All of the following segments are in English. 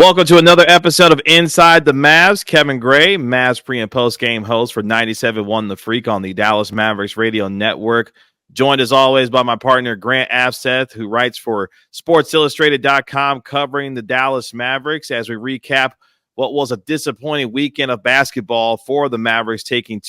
Welcome to another episode of Inside the Mavs. Kevin Gray, Mavs pre- and post-game host for 97.1 The Freak on the Dallas Mavericks radio network. Joined as always by my partner, Grant Afseth, who writes for SportsIllustrated.com covering the Dallas Mavericks as we recap what was a disappointing weekend of basketball for the Mavericks, taking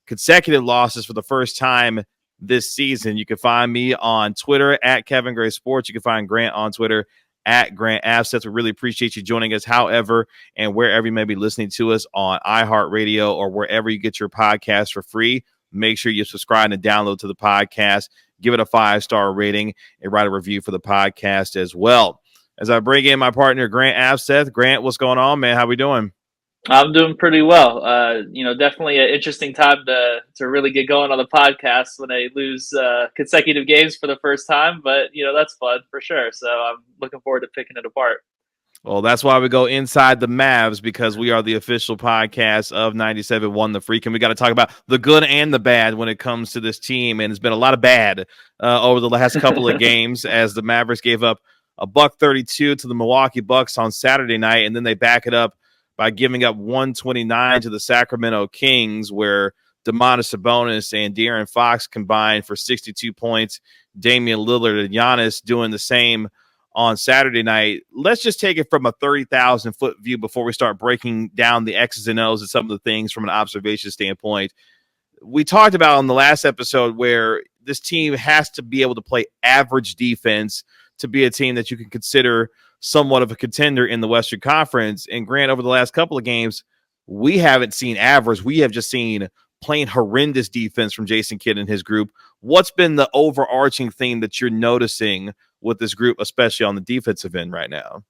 consecutive losses for the first time this season. You can find me on Twitter at Kevin Gray Sports. You can find Grant on Twitter at Grant Afseth. We really appreciate you joining us, however, and wherever you may be listening to us on iHeartRadio or wherever you get your podcast for free. Make sure you subscribe and download to the podcast, give it a 5-star rating, and write a review for the podcast as well. As I bring in my partner, Grant Afseth. Grant, what's going on, man? How we doing? I'm doing pretty well. Definitely an interesting time to really get going on the podcast when they lose consecutive games for the first time. But that's fun for sure. So I'm looking forward to picking it apart. Well, that's why we go Inside the Mavs, because we are the official podcast of 97.1 The Freak, and we got to talk about the good and the bad when it comes to this team. And it's been a lot of bad over the last couple of games as the Mavericks gave up a $132 to the Milwaukee Bucks on Saturday night, and then they back it up by giving up 129 to the Sacramento Kings, where Domantas Sabonis and De'Aaron Fox combined for 62 points. Damian Lillard and Giannis doing the same on Saturday night. Let's just take it from a 30,000-foot view before we start breaking down the X's and O's and some of the things from an observation standpoint. We talked about on the last episode where this team has to be able to play average defense to be a team that you can consider somewhat of a contender in the Western Conference. And Grant, over the last couple of games, we haven't seen average. We have just seen plain horrendous defense from Jason Kidd and his group. What's been the overarching theme that you're noticing with this group, especially on the defensive end right now?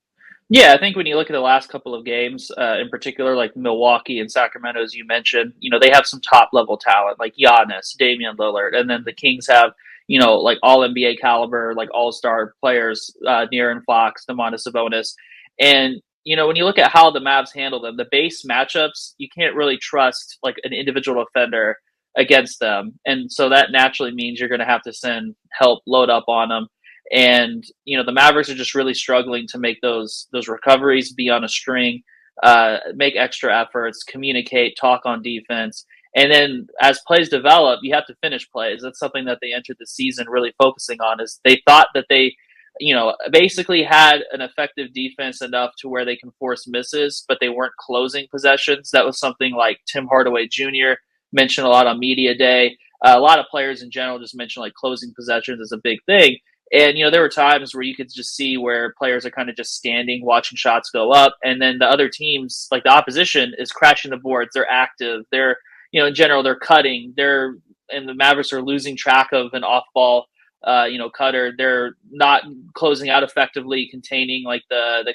Yeah, I think when you look at the last couple of games, in particular, like Milwaukee and Sacramento, as you mentioned, they have some top level talent like Giannis, Damian Lillard, and then the Kings have, like all NBA caliber, like all star players, De'Aaron Fox, Domantas Sabonis, and when you look at how the Mavs handle them, the base matchups, you can't really trust like an individual defender against them, and so that naturally means you're going to have to send help load up on them. And the Mavericks are just really struggling to make those recoveries, be on a string, make extra efforts, communicate, talk on defense. And then as plays develop, you have to finish plays. That's something that they entered the season really focusing on, is they thought that they basically had an effective defense enough to where they can force misses, but they weren't closing possessions. That was something like Tim Hardaway Jr. mentioned a lot on media day. A lot of players in general just mentioned like closing possessions is a big thing. And, there were times where you could just see where players are kind of just standing, watching shots go up. And then the other teams, like the opposition, is crashing the boards. They're active. They're, in general, they're cutting. And the Mavericks are losing track of an off ball, cutter. They're not closing out effectively, containing like the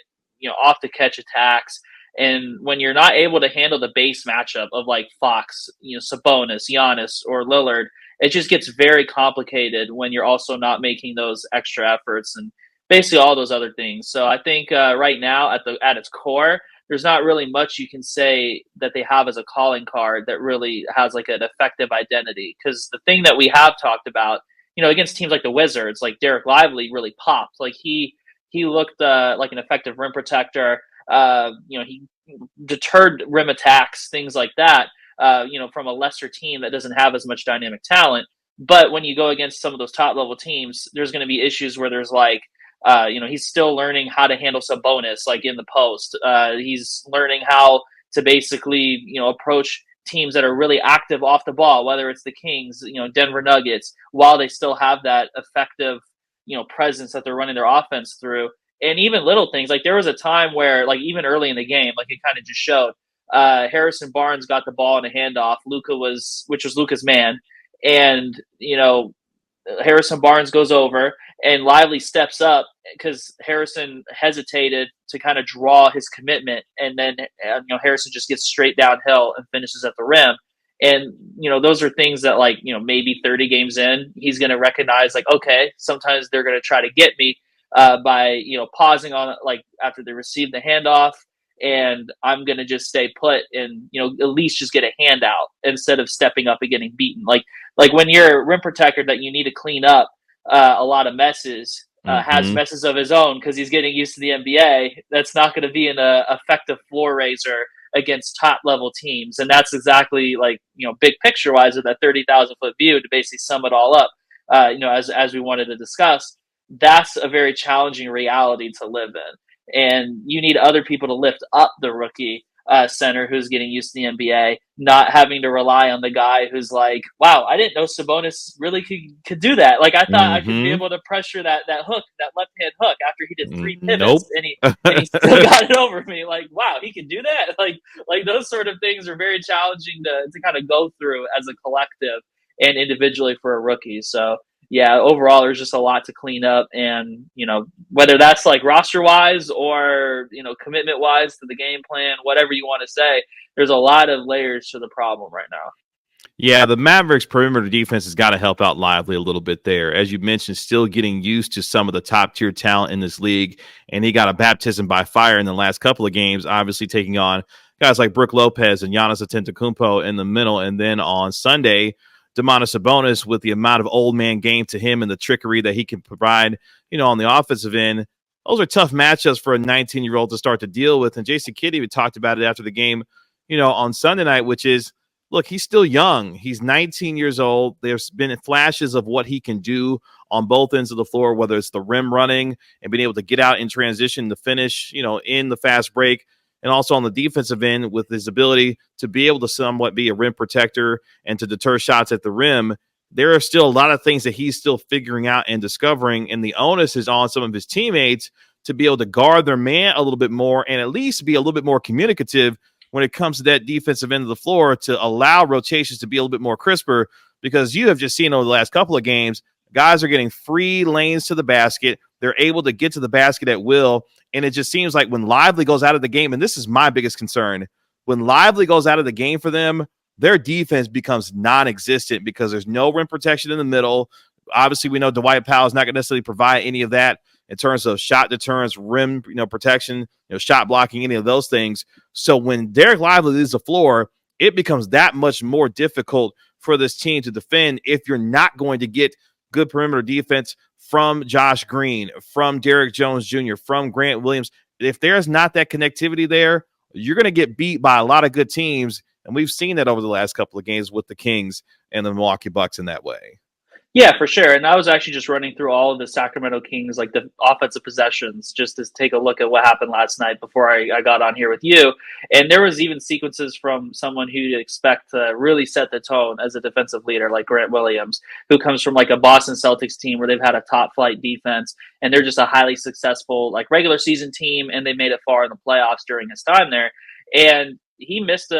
off the catch attacks. And when you're not able to handle the base matchup of like Fox, Sabonis, Giannis, or Lillard, it just gets very complicated when you're also not making those extra efforts and basically all those other things. So I think right now at its core, there's not really much you can say that they have as a calling card that really has like an effective identity. Because the thing that we have talked about, against teams like the Wizards, like Dereck Lively really popped. Like he looked like an effective rim protector. He deterred rim attacks, things like that. From a lesser team that doesn't have as much dynamic talent. But when you go against some of those top level teams, there's going to be issues where there's like, he's still learning how to handle Sabonis, like in the post. He's learning how to basically, approach teams that are really active off the ball, whether it's the Kings, Denver Nuggets, while they still have that effective, presence that they're running their offense through. And even little things, like there was a time where, like even early in the game, like it kind of just showed, Harrison Barnes got the ball in a handoff. Which was Luka's man, and Harrison Barnes goes over and Lively steps up because Harrison hesitated to kind of draw his commitment, and then Harrison just gets straight downhill and finishes at the rim. And those are things that like maybe 30 games in, he's going to recognize like, okay, sometimes they're going to try to get me by pausing on it, like after they receive the handoff. And I'm going to just stay put and, at least just get a handout instead of stepping up and getting beaten. Like when you're a rim protector that you need to clean up a lot of messes, has Mm-hmm. messes of his own because he's getting used to the NBA, that's not going to be an effective floor raiser against top level teams. And that's exactly like, big picture wise of that 30,000 foot view to basically sum it all up, as we wanted to discuss. That's a very challenging reality to live in. And you need other people to lift up the rookie center who's getting used to the NBA, not having to rely on the guy who's like, wow, I didn't know Sabonis really could do that. Like, I thought I could be Mm-hmm. able to pressure that hook, that left hand hook after he did 3 pivots Nope. and he still got it over me. Like, wow, he can do that. Like those sort of things are very challenging to kind of go through as a collective and individually for a rookie. So yeah, overall, there's just a lot to clean up. And, whether that's like roster wise or, commitment wise to the game plan, whatever you want to say, there's a lot of layers to the problem right now. Yeah, the Mavericks perimeter defense has got to help out Lively a little bit there. As you mentioned, still getting used to some of the top tier talent in this league. And he got a baptism by fire in the last couple of games, obviously taking on guys like Brook Lopez and Giannis Antetokounmpo in the middle. And then on Sunday, Domantas Sabonis, with the amount of old man game to him and the trickery that he can provide, on the offensive end. Those are tough matchups for a 19-year-old to start to deal with. And Jason Kidd even talked about it after the game, on Sunday night, which is, look, he's still young. He's 19 years old. There's been flashes of what he can do on both ends of the floor, whether it's the rim running and being able to get out in transition to finish, in the fast break, and also on the defensive end with his ability to be able to somewhat be a rim protector and to deter shots at the rim. There are still a lot of things that he's still figuring out and discovering, and the onus is on some of his teammates to be able to guard their man a little bit more and at least be a little bit more communicative when it comes to that defensive end of the floor to allow rotations to be a little bit more crisper, because you have just seen over the last couple of games, guys are getting free lanes to the basket. They're able to get to the basket at will. And it just seems like when Lively goes out of the game, and this is my biggest concern, when Lively goes out of the game for them, their defense becomes non-existent because there's no rim protection in the middle. Obviously, we know Dwight Powell is not going to necessarily provide any of that in terms of shot deterrence, rim, protection, shot blocking, any of those things. So when Dereck Lively leaves the floor, it becomes that much more difficult for this team to defend if you're not going to get good perimeter defense from Josh Green, from Derrick Jones Jr., from Grant Williams. If there's not that connectivity there, you're going to get beat by a lot of good teams. And we've seen that over the last couple of games with the Kings and the Milwaukee Bucks in that way. Yeah, for sure. And I was actually just running through all of the Sacramento Kings, like the offensive possessions, just to take a look at what happened last night before I got on here with you. And there was even sequences from someone who you'd expect to really set the tone as a defensive leader, like Grant Williams, who comes from like a Boston Celtics team where they've had a top flight defense, and they're just a highly successful like regular season team, and they made it far in the playoffs during his time there. And he missed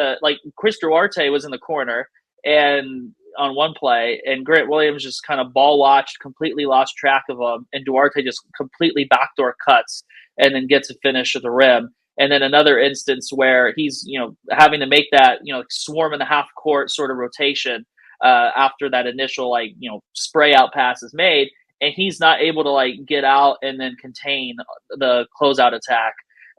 Chris Duarte was in the corner, and on one play, and Grant Williams just kind of ball watched, completely lost track of him, and Duarte just completely backdoor cuts and then gets a finish at the rim. And then another instance where he's having to make that swarm in the half court sort of rotation after that initial spray out pass is made, and he's not able to get out and then contain the closeout attack.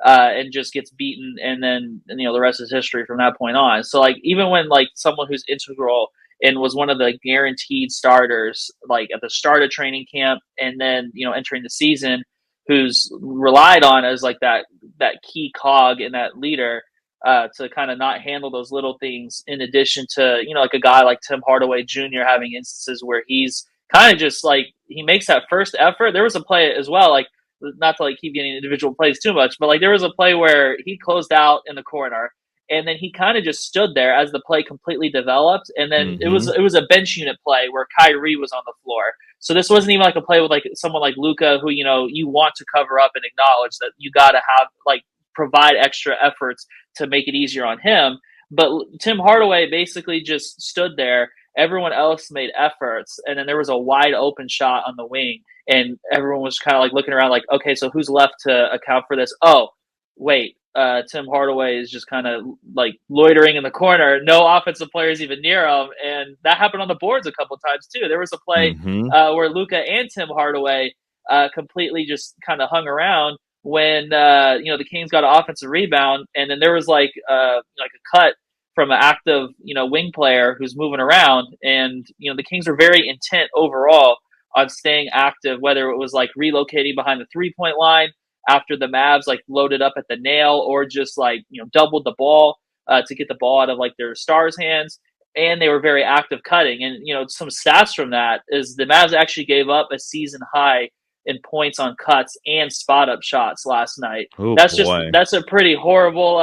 And just gets beaten, and then the rest is history from that point on. So even when someone who's integral and was one of the guaranteed starters, at the start of training camp, and then entering the season, who's relied on as that key cog and that leader to kind of not handle those little things. In addition to a guy like Tim Hardaway Jr. having instances where he's kind of just he makes that first effort. There was a play as well, not to keep getting individual plays too much, but there was a play where he closed out in the corner, and then he kind of just stood there as the play completely developed. And then it was a bench unit play where Kyrie was on the floor. So this wasn't even a play with someone like Luka, who you want to cover up and acknowledge that you got to have provide extra efforts to make it easier on him. But Tim Hardaway basically just stood there. Everyone else made efforts, and then there was a wide open shot on the wing, and everyone was kind of looking around okay, so who's left to account for this? Oh, wait. Tim Hardaway is just kind of loitering in the corner. No offensive players even near him. And that happened on the boards a couple of times too. There was a play where Luka and Tim Hardaway completely just kind of hung around when, the Kings got an offensive rebound. And then there was a cut from an active, wing player who's moving around. And, the Kings were very intent overall on staying active, whether it was like relocating behind the 3-point line after the Mavs like loaded up at the nail, or just like, doubled the ball to get the ball out of like their stars' hands. And they were very active cutting. And, some stats from that is the Mavs actually gave up a season high in points on cuts and spot up shots last night. Oh boy. That's a pretty horrible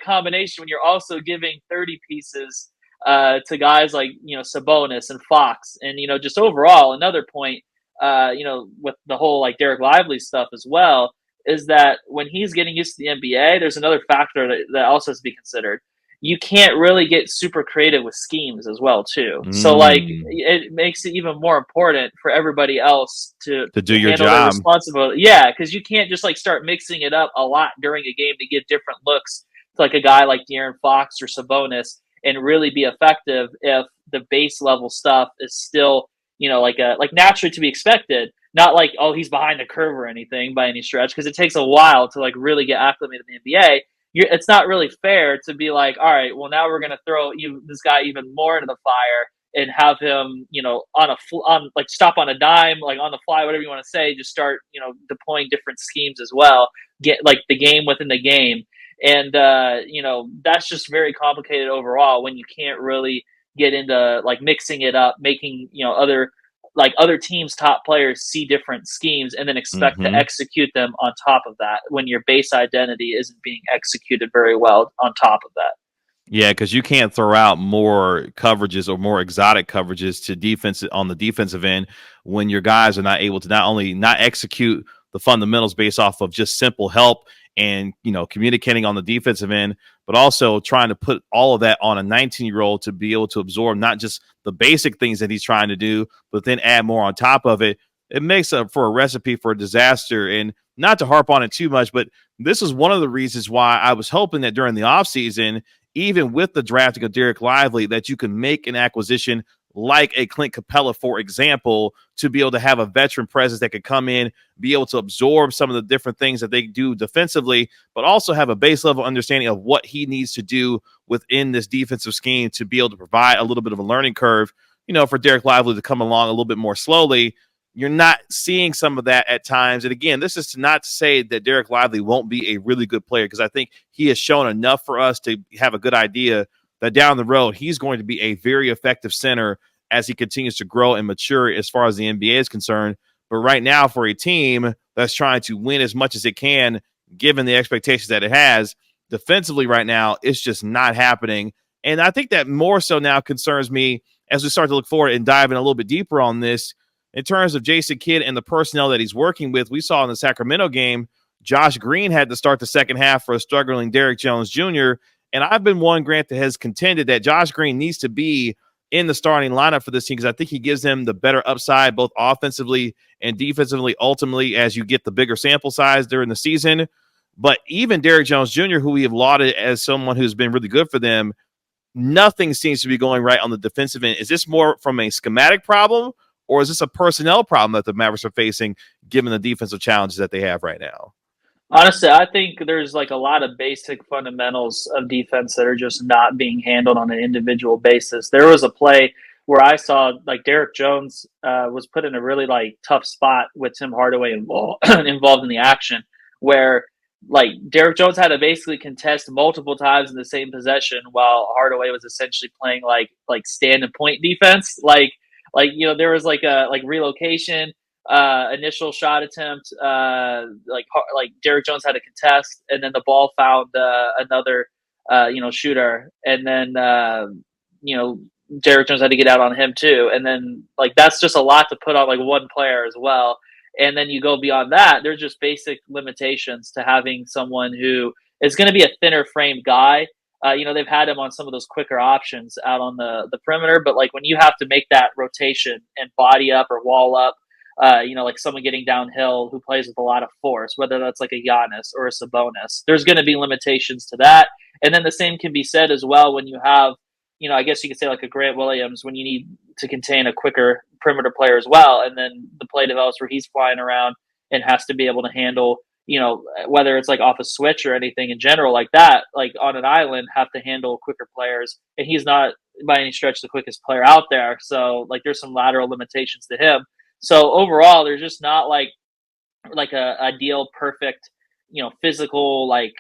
combination when you're also giving 30 pieces to guys like, Sabonis and Fox. And, just overall, another point, with the whole like Dereck Lively stuff as well, is that when he's getting used to the NBA, there's another factor that also has to be considered. You can't really get super creative with schemes as well, too. So, like, it makes it even more important for everybody else to do your handle their job. responsibility. Yeah, because you can't just like start mixing it up a lot during a game to give different looks to like a guy like De'Aaron Fox or Sabonis and really be effective if the base level stuff is still, like naturally to be expected. Not like, oh, he's behind the curve or anything by any stretch, because it takes a while to like really get acclimated in the NBA. It's not really fair to be like, all right, well, now we're going to throw this guy even more into the fire and have him, on like stop on a dime, like on the fly, whatever you want to say, just start, deploying different schemes as well, get like the game within the game. And, that's just very complicated overall when you can't really get into like mixing it up, making, other teams' top players see different schemes and then expect to execute them on top of that when your base identity isn't being executed very well on top of that. Yeah, because you can't throw out more coverages or more exotic coverages to defense on the defensive end when your guys are not able to not only not execute the fundamentals based off of just simple help and communicating on the defensive end, but also trying to put all of that on a 19-year-old to be able to absorb not just the basic things that he's trying to do, but then add more on top of it. It makes up for a recipe for a disaster. And not to harp on it too much, but this is one of the reasons why I was hoping that during the offseason, even with the drafting of Dereck Lively, that you can make an acquisition like a Clint Capella, for example, to be able to have a veteran presence that could come in, be able to absorb some of the different things that they do defensively, but also have a base level understanding of what he needs to do within this defensive scheme to be able to provide a little bit of a learning curve, for Dereck Lively to come along a little bit more slowly. You're not seeing some of that at times. And again, this is not to say that Dereck Lively won't be a really good player, because I think he has shown enough for us to have a good idea that down the road, he's going to be a very effective center as he continues to grow and mature as far as the NBA is concerned. But right now, for a team that's trying to win as much as it can, given the expectations that it has, defensively right now, it's just not happening. And I think that more so now concerns me as we start to look forward and dive in a little bit deeper on this. In terms of Jason Kidd and the personnel that he's working with, we saw in the Sacramento game, Josh Green had to start the second half for a struggling Derrick Jones Jr., and I've been one, Grant, that has contended that Josh Green needs to be in the starting lineup for this team, because I think he gives them the better upside, both offensively and defensively, ultimately, as you get the bigger sample size during the season. But even Derrick Jones Jr., who we have lauded as someone who's been really good for them, nothing seems to be going right on the defensive end. Is this more from a schematic problem, or is this a personnel problem that the Mavericks are facing, given the defensive challenges that they have right now? Honestly, I think there's like a lot of basic fundamentals of defense that are just not being handled on an individual basis. There was a play where I saw like Derrick Jones was put in a really like tough spot with Tim Hardaway involved in the action, where like Derrick Jones had to basically contest multiple times in the same possession while Hardaway was essentially playing like stand and point defense. There was like a relocation. Initial shot attempt, like Derrick Jones had to contest, and then the ball found another shooter, and then Derrick Jones had to get out on him too, and then like that's just a lot to put on like one player as well. And then you go beyond that, there's just basic limitations to having someone who is going to be a thinner framed guy. They've had him on some of those quicker options out on the perimeter, but like when you have to make that rotation and body up or wall up, like someone getting downhill who plays with a lot of force, whether that's like a Giannis or a Sabonis, there's going to be limitations to that. And then the same can be said as well when you have, I guess you could say like a Grant Williams, when you need to contain a quicker perimeter player as well. And then the play develops where he's flying around and has to be able to handle, whether it's like off a switch or anything in general like that, like on an island, have to handle quicker players. And he's not by any stretch the quickest player out there. So like there's some lateral limitations to him. So overall, there's just not like a ideal perfect physical like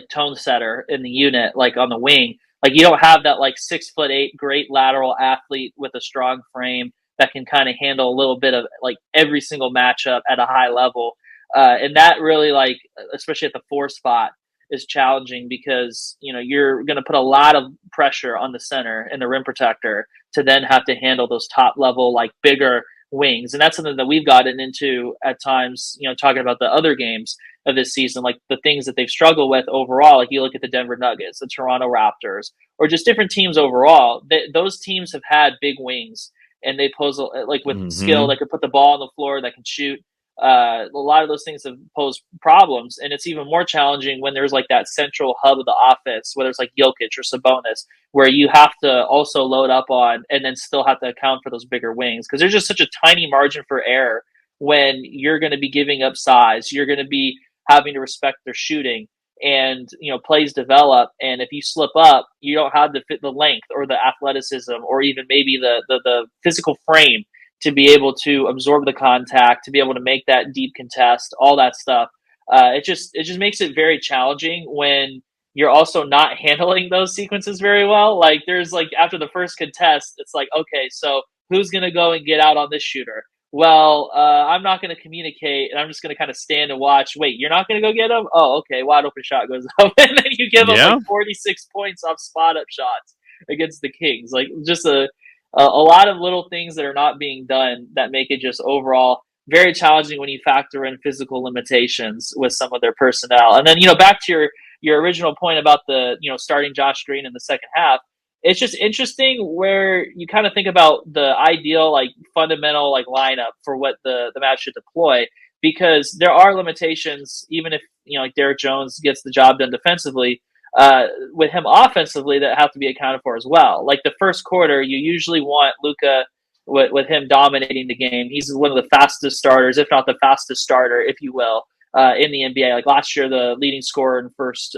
tone setter in the unit, like on the wing. Like you don't have that like 6'8" great lateral athlete with a strong frame that can kind of handle a little bit of like every single matchup at a high level. And that really, like, especially at the 4 spot, is challenging because you're going to put a lot of pressure on the center and the rim protector to then have to handle those top level like bigger wings. And that's something that we've gotten into at times, talking about the other games of this season, like the things that they've struggled with overall. Like you look at the Denver Nuggets, the Toronto Raptors, or just different teams overall. Those teams have had big wings, and they pose like with skill that can put the ball on the floor, that can shoot. A lot of those things have posed problems, and it's even more challenging when there's like that central hub of the offense, whether it's like Jokic or Sabonis, where you have to also load up on and then still have to account for those bigger wings, because there's just such a tiny margin for error when you're going to be giving up size. You're going to be having to respect their shooting, and plays develop, and if you slip up, you don't have the length or the athleticism or even maybe the physical frame to be able to absorb the contact, to be able to make that deep contest, all that stuff. It just makes it very challenging when you're also not handling those sequences very well. Like there's like after the first contest, it's like, okay, so who's gonna go and get out on this shooter? Well, I'm not going to communicate, and I'm just going to kind of stand and watch. Wait, you're not going to go get him? Oh, okay. Wide open shot goes up, and then you give up like 46 points off spot up shots against the Kings. Like just a lot of little things that are not being done that make it just overall very challenging when you factor in physical limitations with some of their personnel. And then back to your original point about the starting Josh Green in the second half. It's just interesting where you kind of think about the ideal, like fundamental, like lineup for what the Mavs should deploy, because there are limitations, even if, like Derrick Jones gets the job done defensively, with him offensively that have to be accounted for as well. Like the first quarter, you usually want Luka with him dominating the game. He's one of the fastest starters, if not the fastest starter, if you will, in the NBA. Like last year, the leading scorer in first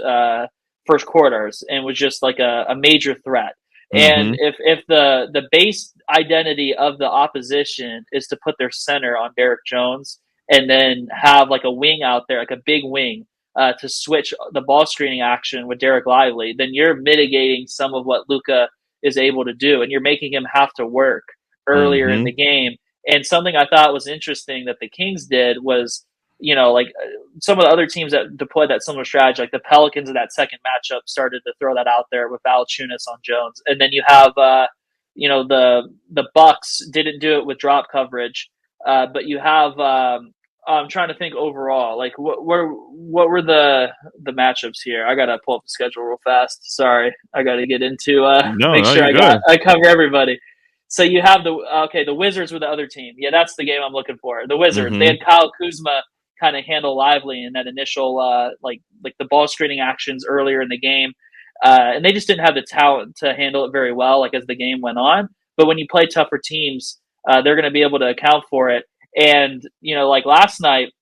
quarters, and was just like a major threat. And if the base identity of the opposition is to put their center on Dereck Jones and then have like a wing out there, like a big wing, to switch the ball screening action with Dereck Lively, then you're mitigating some of what Luka is able to do, and you're making him have to work earlier in the game. And something I thought was interesting that the Kings did was, like some of the other teams that deployed that similar strategy, like the Pelicans in that second matchup started to throw that out there with Valanciunas on Jones. And then you have, the Bucks didn't do it with drop coverage, but you have, I'm trying to think overall, like what were the matchups here? I gotta pull up the schedule real fast. Sorry, I gotta get into make sure I cover everybody. So you have the Wizards were the other team. Yeah, that's the game I'm looking for. The Wizards. They had Kyle Kuzma kind of handle Lively in that initial like the ball screening actions earlier in the game, and they just didn't have the talent to handle it very well, like as the game went on. But when you play tougher teams, they're going to be able to account for it. And like last night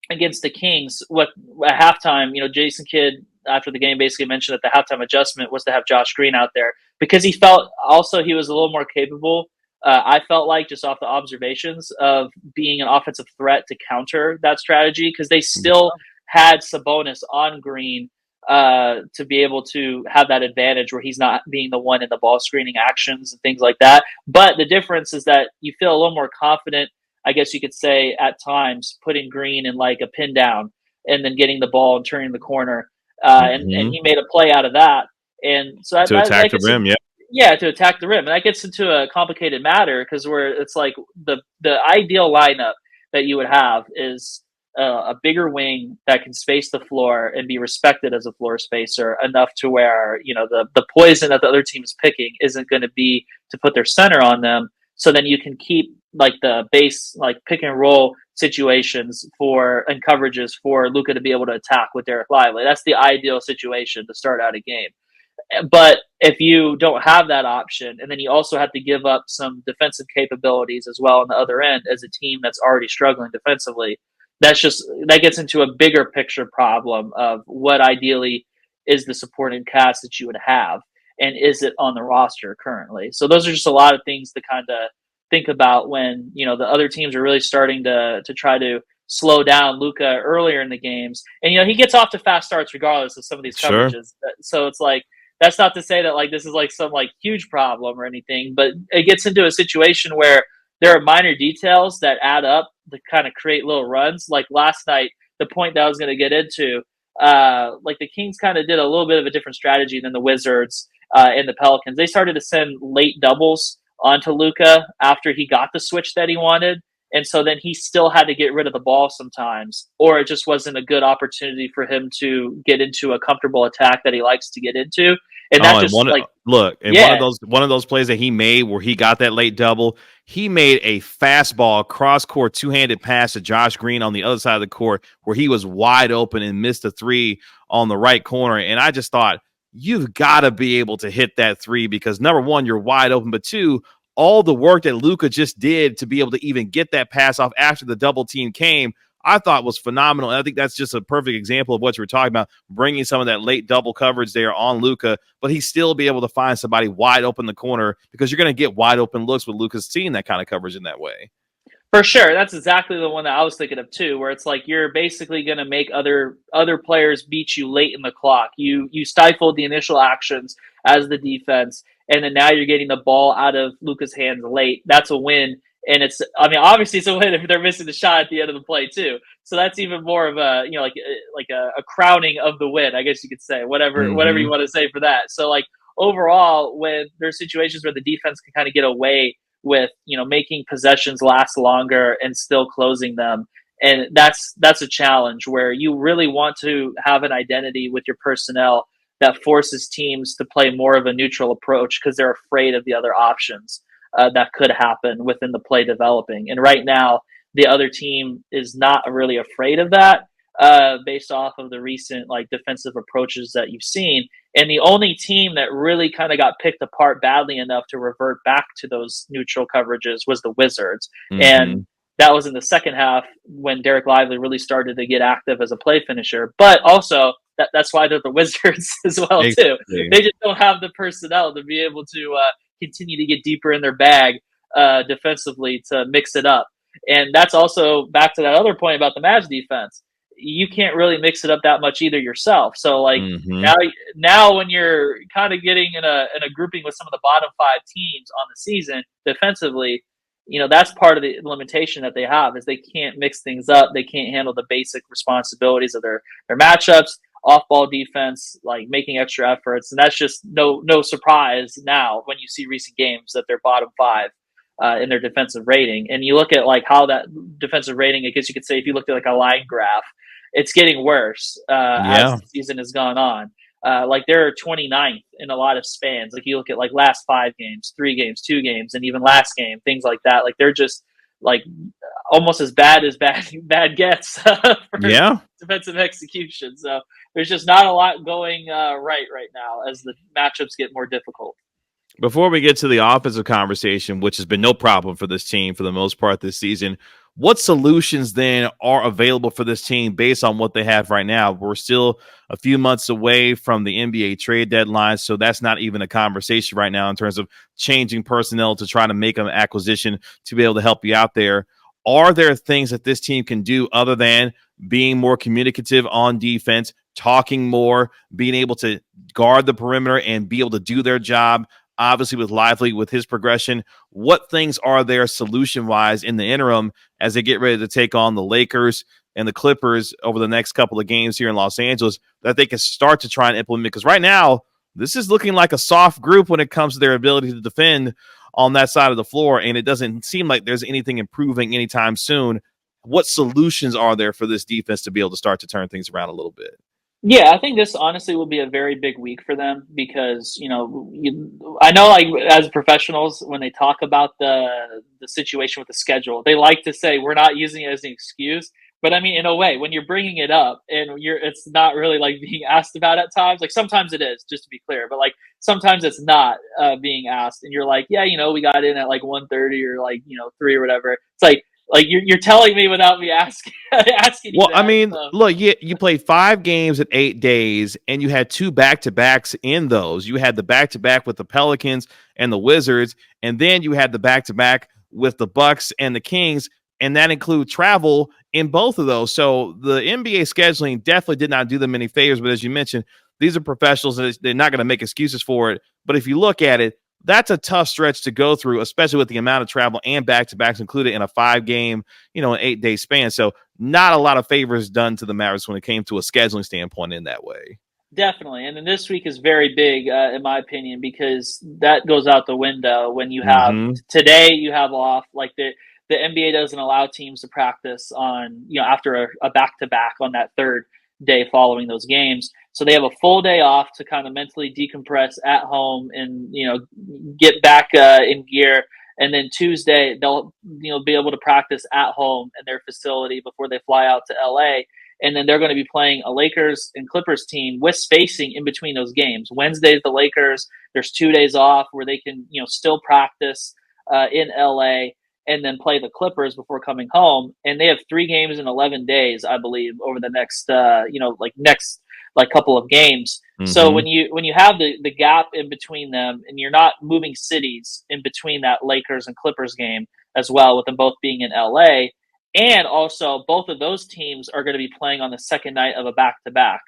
against the Kings, what at halftime, Jason Kidd after the game basically mentioned that the halftime adjustment was to have Josh Green out there because he felt also he was a little more capable. I felt like, just off the observations, of being an offensive threat to counter that strategy, because they still had Sabonis on Green to be able to have that advantage where he's not being the one in the ball screening actions and things like that. But the difference is that you feel a little more confident, I guess you could say, at times, putting Green in like a pin down and then getting the ball and turning the corner. And he made a play out of that. And so to attack the rim, to attack the rim. And that gets into a complicated matter, because where it's like the ideal lineup that you would have is a bigger wing that can space the floor and be respected as a floor spacer enough to where, the poison that the other team is picking isn't going to be to put their center on them. So then you can keep like the base, like pick and roll situations and coverages for Luka to be able to attack with Dereck Lively. That's the ideal situation to start out a game. But if you don't have that option, and then you also have to give up some defensive capabilities as well on the other end as a team that's already struggling defensively, that gets into a bigger picture problem of what ideally is the supporting cast that you would have, and is it on the roster currently. So those are just a lot of things to kind of think about when, you know, the other teams are really starting to try to slow down Luka earlier in the games. And, you know, he gets off to fast starts regardless of some of these Sure. coverages. So it's like, that's not to say that like this is like some like huge problem or anything, but it gets into a situation where there are minor details that add up to kind of create little runs. Like last night, the point that I was going to get into, like the Kings kind of did a little bit of a different strategy than the Wizards and the Pelicans. They started to send late doubles onto Luka after he got the switch that he wanted. And so then he still had to get rid of the ball sometimes, or it just wasn't a good opportunity for him to get into a comfortable attack that he likes to get into. And that just like, one of those plays that he made where he got that late double, he made a fastball cross court two-handed pass to Josh Green on the other side of the court where he was wide open and missed a three on the right corner. And I just thought, you've got to be able to hit that three because number one, you're wide open, but two, all the work that Luka just did to be able to even get that pass off after the double team came, I thought was phenomenal. And I think that's just a perfect example of what you were talking about, bringing some of that late double coverage there on Luka, but he still be able to find somebody wide open in the corner because you're going to get wide open looks with Luka's seeing that kind of coverage in that way. for sure, that's exactly the one that I was thinking of too, where it's like you're basically going to make other players beat you late in the clock. You stifled the initial actions as the defense, and then now you're getting the ball out of Luka's hands late. That's a win, and it's obviously it's a win if they're missing the shot at the end of the play too. So that's even more of a like a crowning of the win, I guess you could say, whatever you want to say for that. So like overall, when there's situations where the defense can kind of get away with, you know, making possessions last longer and still closing them, and that's a challenge where you really want to have an identity with your personnel that forces teams to play more of a neutral approach because they're afraid of the other options that could happen within the play developing. And right now the other team is not really afraid of that, based off of the recent like defensive approaches that you've seen. And the only team that really kind of got picked apart badly enough to revert back to those neutral coverages was the Wizards. And that was in the second half when Dereck Lively really started to get active as a play finisher. But also that's why they're the Wizards as well too. They just don't have the personnel to be able to continue to get deeper in their bag defensively to mix it up. And that's also back to that other point about the Mavs defense. You can't really mix it up that much either yourself. So like now when you're kind of getting in a grouping with some of the bottom five teams on the season defensively, you know, that's part of the limitation that they have is they can't mix things up. They can't handle the basic responsibilities of their matchups, off-ball defense, like making extra efforts. And that's just no surprise now when you see recent games that they're bottom five in their defensive rating. And you look at like how that defensive rating, I guess you could say if you looked at like a line graph, it's getting worse as the season has gone on. Like they're 29th in a lot of spans. Like you look at like last 5 games, 3 games, 2 games, and even last game, things like that. Like they're just like almost as bad gets for defensive execution. So there's just not a lot going right now as the matchups get more difficult. Before we get to the offensive conversation, which has been no problem for this team for the most part this season, what solutions then are available for this team based on what they have right now? We're still a few months away from the NBA trade deadline, so that's not even a conversation right now in terms of changing personnel to try to make an acquisition to be able to help you out there. Are there things that this team can do other than being more communicative on defense, talking more, being able to guard the perimeter and be able to do their job? Obviously, with Lively, with his progression, what things are there solution-wise in the interim as they get ready to take on the Lakers and the Clippers over the next couple of games here in Los Angeles that they can start to try and implement? Because right now, this is looking like a soft group when it comes to their ability to defend on that side of the floor, and it doesn't seem like there's anything improving anytime soon. What solutions are there for this defense to be able to start to turn things around a little bit? Yeah, I think this honestly will be a very big week for them because, you know, I know like as professionals, when they talk about the situation with the schedule, they like to say we're not using it as an excuse. But I mean, in a way, when you're bringing it up and it's not really like being asked about at times, like sometimes it is, just to be clear, but like sometimes it's not being asked and you're like, yeah, you know, we got in at like 1:30 or like, you know, 3 or whatever. It's like you're telling me without me asking. Well, I mean, look, you played 5 games in 8 days, and you had 2 back-to-backs in those. You had the back-to-back with the Pelicans and the Wizards, and then you had the back-to-back with the Bucks and the Kings, and that includes travel in both of those. So the NBA scheduling definitely did not do them any favors. But as you mentioned, these are professionals, and they're not going to make excuses for it. But if you look at it, that's a tough stretch to go through, especially with the amount of travel and back-to-backs included in a 5-game, an 8-day span. So not a lot of favors done to the Mavericks when it came to a scheduling standpoint in that way. Definitely. And then this week is very big, in my opinion, because that goes out the window when you have today, you have off. Like the NBA doesn't allow teams to practice on, after a back-to-back on that third day following those games. So they have a full day off to kind of mentally decompress at home and, get back in gear. And then Tuesday, they'll, be able to practice at home in their facility before they fly out to LA. And then they're going to be playing a Lakers and Clippers team with spacing in between those games. Wednesday's the Lakers. There's 2 days off where they can, still practice in LA and then play the Clippers before coming home. And they have 3 games in 11 days, I believe, over the next, next couple of games. So when you have the gap in between them, and you're not moving cities in between that Lakers and Clippers game as well, with them both being in LA. And also, both of those teams are going to be playing on the second night of a back-to-back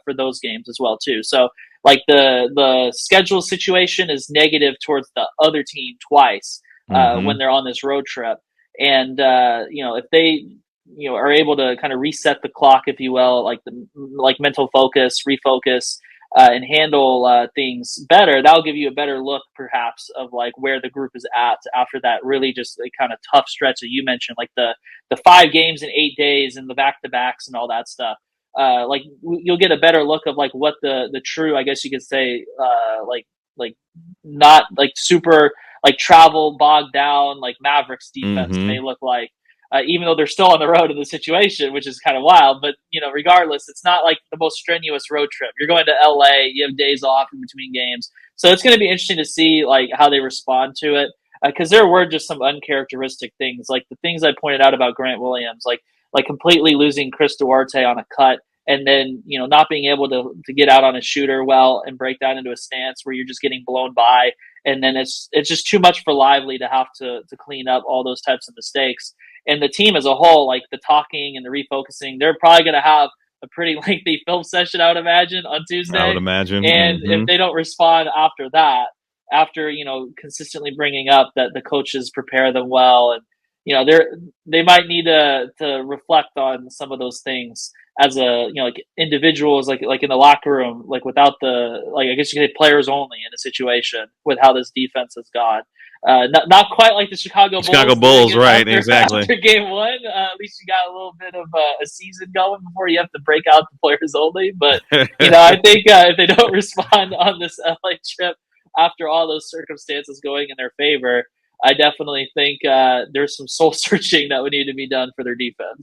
for those games as well, too. So, the schedule situation is negative towards the other team twice when they're on this road trip. And, if they, are able to kind of reset the clock, if you will, like mental focus, refocus, and handle things better, that'll give you a better look, perhaps, of where the group is at after that really just kind of tough stretch that you mentioned, like the 5 games in 8 days and the back-to-backs and all that stuff. You'll get a better look of what the true, I guess you could say, not super travel bogged down Mavericks defense may look like. Even though they're still on the road in the situation, which is kind of wild. But, regardless, it's not the most strenuous road trip. You're going to LA, you have days off in between games. So it's going to be interesting to see how they respond to it. Because there were just some uncharacteristic things, like the things I pointed out about Grant Williams, like completely losing Chris Duarte on a cut, and then, not being able to get out on a shooter well and break that into a stance where you're just getting blown by. And then it's just too much for Lively to have to clean up all those types of mistakes. And the team as a whole, the talking and the refocusing, they're probably going to have a pretty lengthy film session, I would imagine, on Tuesday. I would imagine. And if they don't respond after that, after, consistently bringing up that the coaches prepare them well, and, they might need to reflect on some of those things as individuals, like in the locker room, without the, I guess you could say players only in a situation with how this defense has gone. Not quite like the Chicago Bulls, right? Exactly. After game 1, at least you got a little bit of a season going before you have to break out the players only. But I think if they don't respond on this LA trip after all those circumstances going in their favor, I definitely think there's some soul searching that would need to be done for their defense.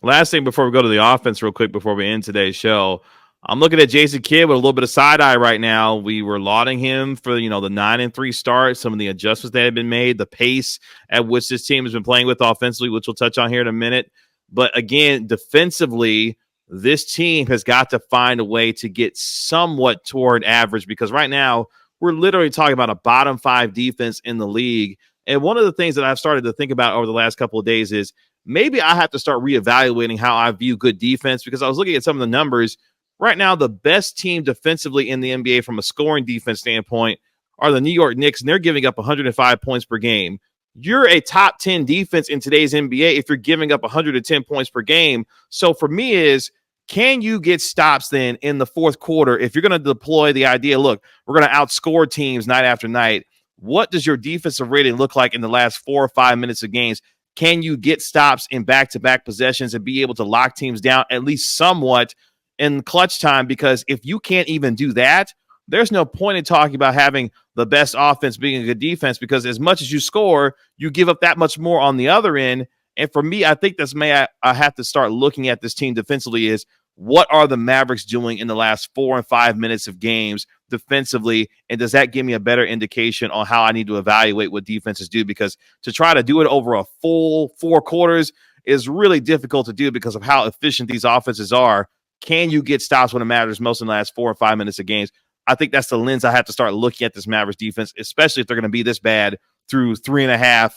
Last thing before we go to the offense real quick before we end today's show, I'm looking at Jason Kidd with a little bit of side-eye right now. We were lauding him for, the 9-3 start, some of the adjustments that have been made, the pace at which this team has been playing with offensively, which we'll touch on here in a minute. But again, defensively, this team has got to find a way to get somewhat toward average, because right now we're literally talking about a bottom 5 defense in the league. And one of the things that I've started to think about over the last couple of days is maybe I have to start reevaluating how I view good defense, because I was looking at some of the numbers. Right now, the best team defensively in the NBA from a scoring defense standpoint are the New York Knicks, and they're giving up 105 points per game. You're a top 10 defense in today's NBA if you're giving up 110 points per game. So for me is, can you get stops then in the fourth quarter? If you're going to deploy the idea, look, we're going to outscore teams night after night, what does your defensive rating look like in the last 4 or 5 minutes of games? Can you get stops in back-to-back possessions and be able to lock teams down at least somewhat in clutch time? Because if you can't even do that, there's no point in talking about having the best offense being a good defense, because as much as you score, you give up that much more on the other end. And for me, I think that's I have to start looking at this team defensively is, what are the Mavericks doing in the last 4 and 5 minutes of games defensively? And does that give me a better indication on how I need to evaluate what defenses do? Because to try to do it over a full 4 quarters is really difficult to do because of how efficient these offenses are. Can you get stops when it matters most in the last 4 or 5 minutes of games? I think that's the lens I have to start looking at this Mavericks defense, especially if they're going to be this bad through 3.5,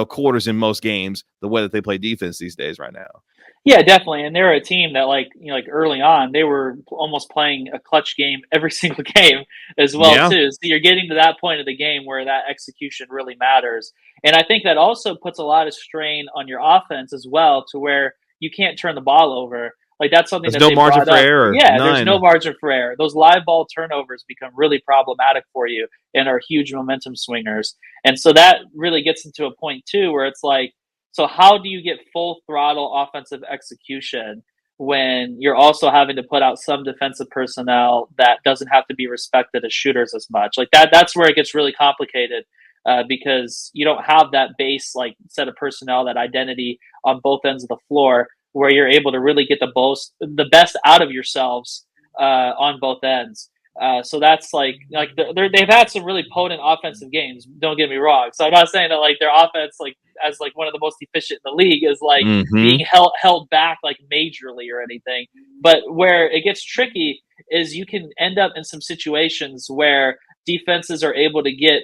quarters in most games the way that they play defense these days right now. Yeah, definitely. And they're a team that, like, like early on, they were almost playing a clutch game every single game as well, Yeah. too. So you're getting to that point of the game where that execution really matters. And I think that also puts a lot of strain on your offense as well, to where you can't turn the ball over. Like, that's something There's that no they margin brought for up. error. Yeah, there's no None. margin for error. Those live ball turnovers become really problematic for you and are huge momentum swingers. And so that really gets into a point, too, where it's like, so how do you get full throttle offensive execution when you're also having to put out some defensive personnel that doesn't have to be respected as shooters as much? Like that's where it gets really complicated, because you don't have that base like set of personnel, that identity on both ends of the floor, where you're able to really get the best out of yourselves on both ends. So that's they've had some really potent offensive games. Don't get me wrong. So I'm not saying that like their offense like as like one of the most efficient in the league is like Mm-hmm. being held back like majorly or anything. But where it gets tricky is you can end up in some situations where defenses are able to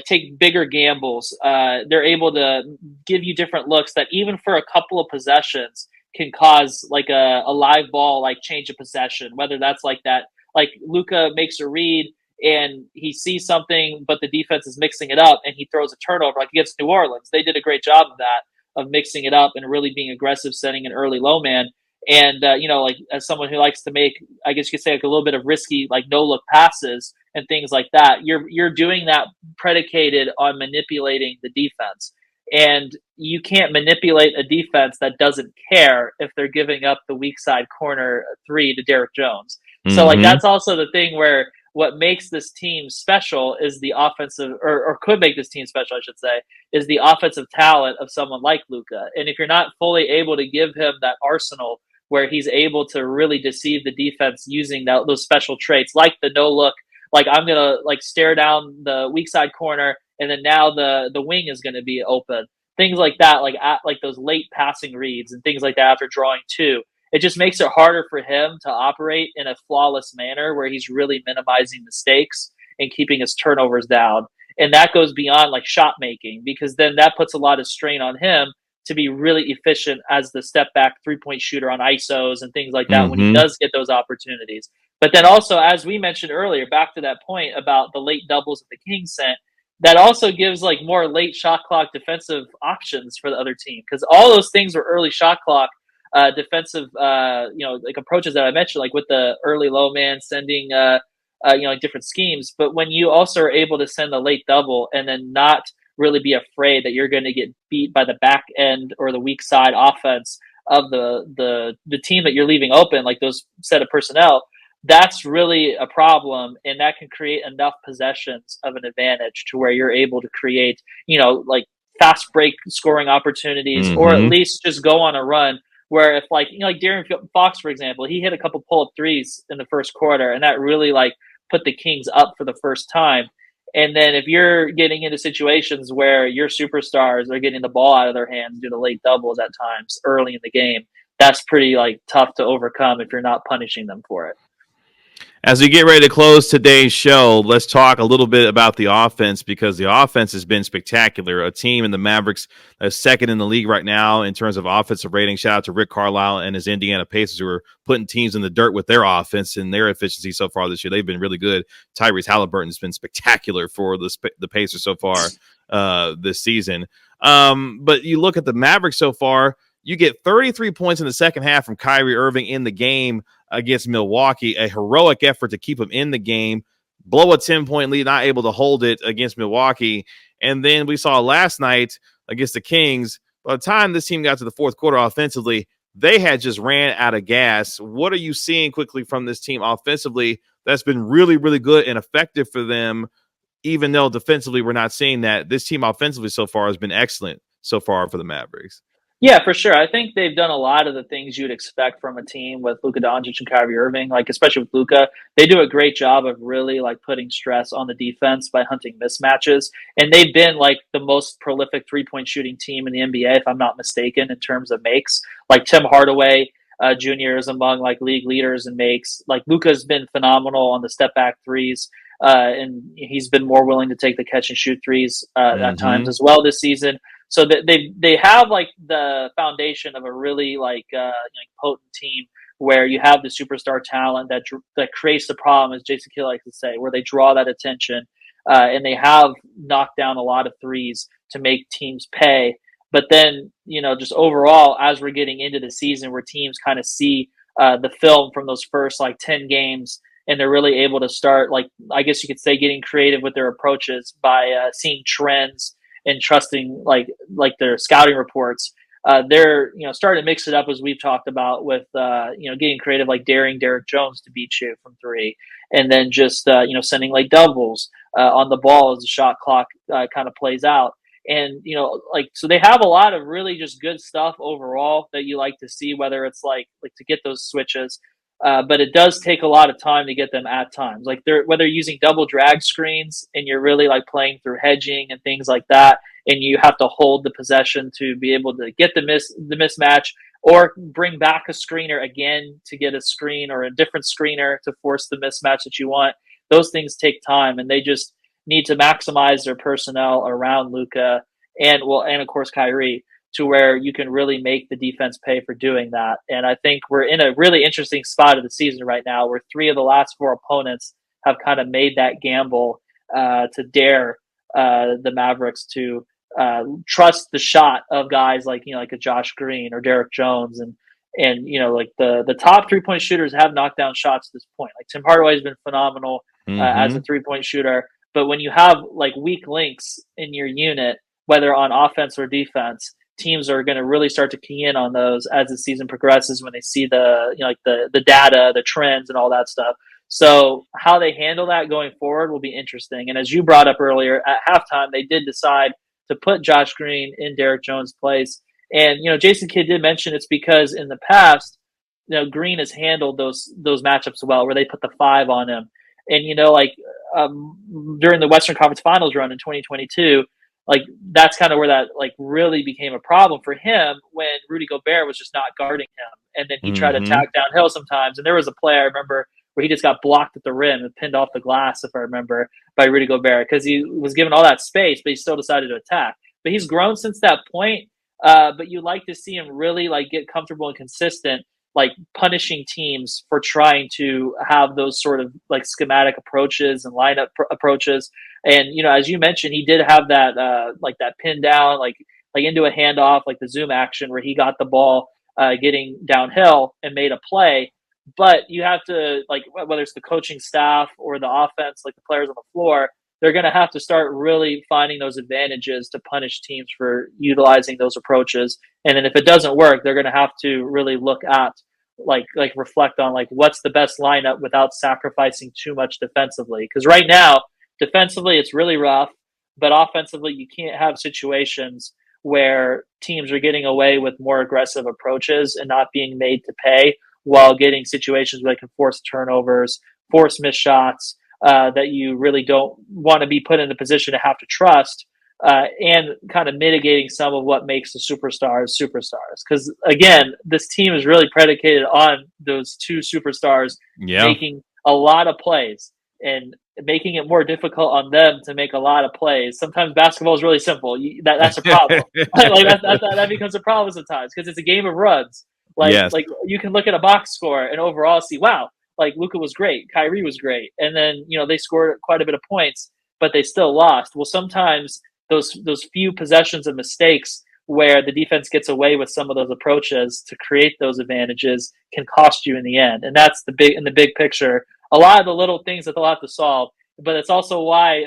take bigger gambles. They're able to give you different looks that even for a couple of possessions can cause like a live ball like change of possession. Whether that's like that, like Luka makes a read and he sees something, but the defense is mixing it up and he throws a turnover like against New Orleans. They did a great job of that, of mixing it up and really being aggressive, setting an early low man. And, like as someone who likes to make, I guess you could say like a little bit of risky, like no look passes and things like that, you're doing that predicated on manipulating the defense. And you can't manipulate a defense that doesn't care if they're giving up the weak side corner three to Derrick Jones. So like Mm-hmm. that's also the thing where what makes this team special is the offensive, or could make this team special, I should say, is the offensive talent of someone like Luka. And if you're not fully able to give him that arsenal where he's able to really deceive the defense using those special traits, like the no look, like I'm gonna like stare down the weak side corner, and then now the wing is gonna be open. Things like that, like those late passing reads and things like that after drawing two, it just makes it harder for him to operate in a flawless manner where he's really minimizing mistakes and keeping his turnovers down. And that goes beyond like shot making, because then that puts a lot of strain on him to be really efficient as the step back 3-point shooter on ISOs and things like that when he Mm-hmm. does get those opportunities. But then also, as we mentioned earlier, back to that point about the late doubles that the Kings sent, that also gives like more late shot clock defensive options for the other team, because all those things were early shot clock defensive, like approaches that I mentioned, like with the early low man sending, like different schemes. But when you also are able to send a late double and then not really be afraid that you're going to get beat by the back end or the weak side offense of the team that you're leaving open, like those set of personnel, that's really a problem, and that can create enough possessions of an advantage to where you're able to create, like fast break scoring opportunities, or at Mm-hmm. least just go on a run where if like like De'Aaron Fox, for example, he hit a couple pull up threes in the first quarter, and that really like put the Kings up for the first time. And then if you're getting into situations where your superstars are getting the ball out of their hands due to late doubles at times early in the game, that's pretty like tough to overcome if you're not punishing them for it. As we get ready to close today's show, let's talk a little bit about the offense, because the offense has been spectacular. A team in the Mavericks is second in the league right now in terms of offensive rating. Shout out to Rick Carlisle and his Indiana Pacers, who are putting teams in the dirt with their offense and their efficiency so far this year. They've been really good. Tyrese Halliburton has been spectacular for the Pacers so far this season. But you look at the Mavericks so far, you get 33 points in the second half from Kyrie Irving in the game against Milwaukee, a heroic effort to keep him in the game, blow a 10-point lead, not able to hold it against Milwaukee. And then we saw last night against the Kings, by the time this team got to the fourth quarter offensively, they had just ran out of gas. What are you seeing quickly from this team offensively that's been really, really good and effective for them, even though defensively we're not seeing that? This team offensively so far has been excellent so far for the Mavericks. Yeah, for sure. I think they've done a lot of the things you'd expect from a team with Luka Doncic and Kyrie Irving. Like especially with Luka, they do a great job of really like putting stress on the defense by hunting mismatches. And they've been like the most prolific 3-point shooting team in the NBA, if I'm not mistaken, in terms of makes. Like Tim Hardaway Jr. is among like league leaders in makes. Like Luka's been phenomenal on the step back threes. And he's been more willing to take the catch and shoot threes at times as well this season. So that they have like the foundation of a really potent team where you have the superstar talent that creates the problem, as Jason Kidd likes to say, where they draw that attention, and they have knocked down a lot of threes to make teams pay. But then, just overall, as we're getting into the season where teams kind of see the film from those first 10 games, and they're really able to start, I guess you could say, getting creative with their approaches by seeing trends and trusting their scouting reports. They're starting to mix it up, as we've talked about, with getting creative, like daring Dereck Jones to beat you from three, and then just sending doubles on the ball as the shot clock kind of plays out. And so they have a lot of really just good stuff overall that you like to see, whether it's like to get those switches. But it does take a lot of time to get them at times. Whether you're using double drag screens and you're really playing through hedging and things like that, and you have to hold the possession to be able to get the mismatch, or bring back a screener again to get a screen, or a different screener to force the mismatch that you want. Those things take time, and they just need to maximize their personnel around Luka and of course Kyrie, to where you can really make the defense pay for doing that. And I think we're in a really interesting spot of the season right now, where 3 of the last 4 opponents have kind of made that gamble to dare the Mavericks to trust the shot of guys like a Josh Green or Dereck Jones, and the top 3-point shooters have knocked down shots at this point. Tim Hardaway has been phenomenal as a 3-point shooter, but when you have weak links in your unit, whether on offense or defense, teams are going to really start to key in on those as the season progresses, when they see the data, the trends, and all that stuff. So how they handle that going forward will be interesting. And as you brought up earlier, at halftime, they did decide to put Josh Green in Dereck Jones' place. And, Jason Kidd did mention it's because in the past, Green has handled those matchups well, where they put the 5 on him. And, during the Western Conference Finals run in 2022, that's kind of where that really became a problem for him, when Rudy Gobert was just not guarding him. And then he tried to attack downhill sometimes. And there was a play I remember where he just got blocked at the rim and pinned off the glass, if I remember, by Rudy Gobert, because he was given all that space, but he still decided to attack. But he's grown since that point. But you like to see him really get comfortable and consistent, punishing teams for trying to have those sort of schematic approaches and lineup approaches. And as you mentioned, he did have that that pin down, into a handoff, the zoom action where he got the ball getting downhill and made a play. But you have to, whether it's the coaching staff or the offense, the players on the floor, they're going to have to start really finding those advantages to punish teams for utilizing those approaches. And then if it doesn't work, they're going to have to really look at reflect on what's the best lineup without sacrificing too much defensively. Because right now, defensively, it's really rough, but offensively, you can't have situations where teams are getting away with more aggressive approaches and not being made to pay, while getting situations where they can force turnovers, force missed shots that you really don't want to be put in the position to have to trust, and kind of mitigating some of what makes the superstars. Because, again, this team is really predicated on those 2 superstars making a lot of plays and making it more difficult on them to make a lot of plays. Sometimes basketball is really simple. That's a problem. That becomes a problem sometimes, because it's a game of runs. You can look at a box score and overall see, wow, Luka was great, Kyrie was great, and then they scored quite a bit of points, but they still lost. Well, sometimes those few possessions of mistakes where the defense gets away with some of those approaches to create those advantages can cost you in the end. And that's in the big picture, a lot of the little things that they'll have to solve. But it's also why,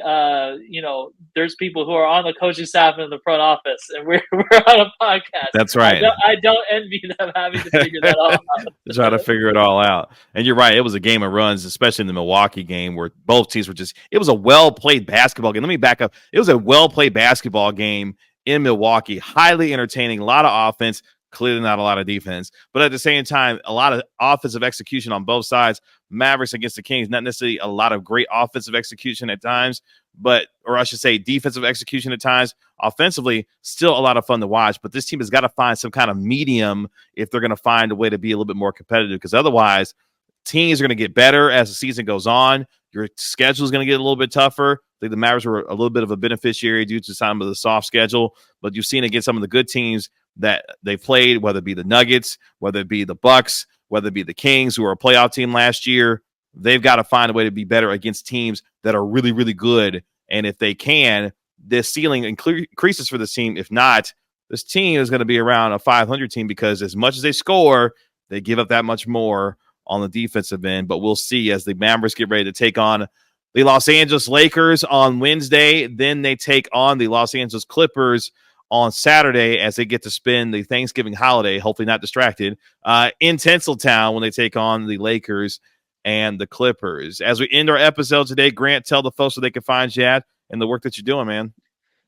there's people who are on the coaching staff and in the front office, and we're on a podcast. That's right. I don't envy them having to figure that all out. Try to figure it all out. And you're right. It was a game of runs, especially in the Milwaukee game, where both teams were it was a well-played basketball game. Let me back up. It was a well-played basketball game in Milwaukee, highly entertaining, a lot of offense, clearly not a lot of defense, but at the same time, a lot of offensive execution on both sides. Mavericks against the Kings, not necessarily a lot of great offensive execution at times, or I should say defensive execution at times. Offensively, still a lot of fun to watch, but this team has got to find some kind of medium if they're going to find a way to be a little bit more competitive, because otherwise teams are going to get better as the season goes on. Your schedule is going to get a little bit tougher. think the Mavericks were a little bit of a beneficiary due to some of the soft schedule, but you've seen against some of the good teams that they played, whether it be the Nuggets, whether it be the Bucks, whether it be the Kings, who were a playoff team last year. They've got to find a way to be better against teams that are really, really good. And if they can, this ceiling increases for this team. If not, this team is going to be around a 500 team because as much as they score, they give up that much more on the defensive end. But we'll see as the Mavericks get ready to take on the Los Angeles Lakers on Wednesday. Then they take on the Los Angeles Clippers on Saturday as they get to spend the Thanksgiving holiday, hopefully not distracted, in Tinseltown when they take on the Lakers and the Clippers. As we end our episode today, Grant, tell the folks where they can find you at and the work that you're doing, man.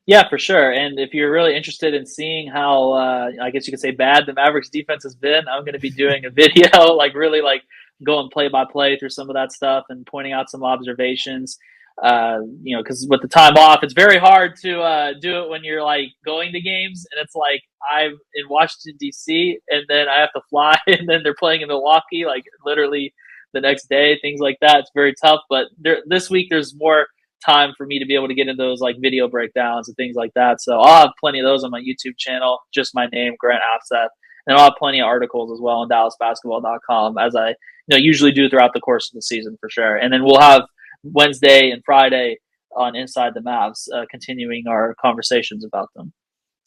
Yeah, for sure. And if you're really interested in seeing how, I guess you could say bad the Mavericks defense has been, I'm going to be doing a video, like really like going play by play through some of that stuff and pointing out some observations. Because with the time off, it's very hard to do it when you're like going to games, and it's like I'm in Washington D.C. and then I have to fly, and then they're playing in Milwaukee, like literally the next day, things like that. It's very tough. But this week, there's more time for me to be able to get into those like video breakdowns and things like that. So I'll have plenty of those on my YouTube channel, just my name, Grant Afseth, and I'll have plenty of articles as well on DallasBasketball.com as I usually do throughout the course of the season for sure. And then we'll have Wednesday and Friday on Inside the Mavs, continuing our conversations about them.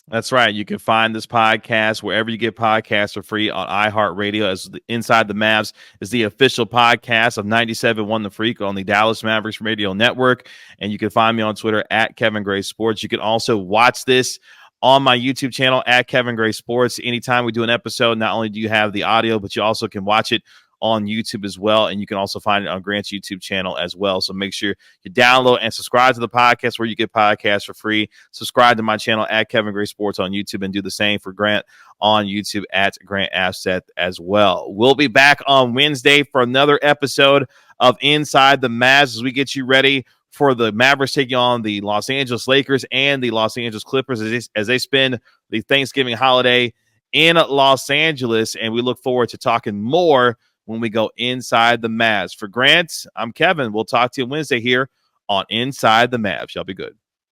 That's right. You can find this podcast wherever you get podcasts for free on iHeartRadio, as the Inside the Mavs is the official podcast of 97.1 The Freak on the Dallas Mavericks Radio Network. And you can find me on Twitter at Kevin Gray Sports. You can also watch this on my YouTube channel at Kevin Gray Sports. Anytime we do an episode, not only do you have the audio, but you also can watch it on YouTube as well. And you can also find it on Grant's YouTube channel as well. So make sure you download and subscribe to the podcast where you get podcasts for free. Subscribe to my channel at Kevin Gray Sports on YouTube and do the same for Grant on YouTube at Grant Afseth as well. We'll be back on Wednesday for another episode of Inside the Mavs as we get you ready for the Mavericks taking on the Los Angeles Lakers and the Los Angeles Clippers as they spend the Thanksgiving holiday in Los Angeles. And we look forward to talking more when we go inside the Mavs. For Grant, I'm Kevin. We'll talk to you Wednesday here on Inside the Mavs. Y'all be good.